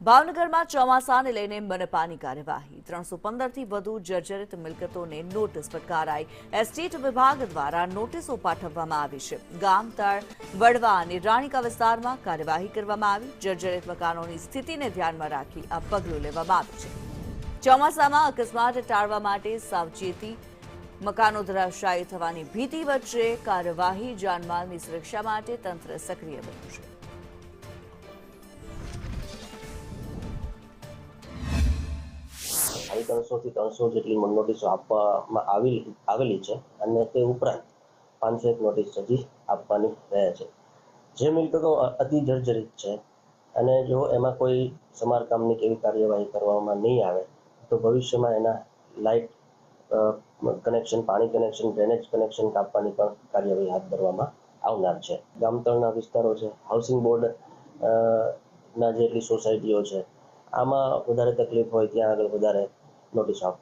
ભાવનગરમાં ચોમાસાને લઈને મનપાની કાર્યવાહી 315થી વધુ જર્જરિત મિલકતોને નોટિસ ફટકારાઈ। એસ્ટેટ વિભાગ દ્વારા નોટિસો પાઠવવામાં આવી છે। ગામ તળ, વડવા અને રાણીકા વિસ્તારમાં કાર્યવાહી કરવામાં આવી। જર્જરિત મકાનોની સ્થિતિને ધ્યાનમાં રાખી આ પગલું લેવામાં આવ્યું છે। ચોમાસામાં અકસ્માત ટાળવા માટે સાવચેતી, મકાનો ધરાશાયી થવાની ભીતિ વચ્ચે કાર્યવાહી, જાનમાલની સુરક્ષા માટે તંત્ર સક્રિય બન્યું છે। હાઈ 300 થી 300 જેટલી નોટિસો આપવામાં આવેલી છે અને તે ઉપરાંત 501 નોટિસ હજી આપવાની રહે છે। જે મિલકતો અતિ જર્જરિત છે અને જો એમાં કોઈ સમારકામની કેવી કાર્યવાહી કરવામાં નહીં આવે તો ભવિષ્યમાં એના લાઇટ કનેક્શન, પાણી કનેક્શન, ડ્રેનેજ કનેક્શન કાપવાની પણ કાર્યવાહી હાથ ધરવામાં આવનાર છે। ગામતળના વિસ્તારો છે, હાઉસિંગ બોર્ડ ના જેટલી સોસાયટીઓ છે, આમાં વધારે તકલીફ હોય ત્યાં આગળ વધારે નોટિસ આપવી।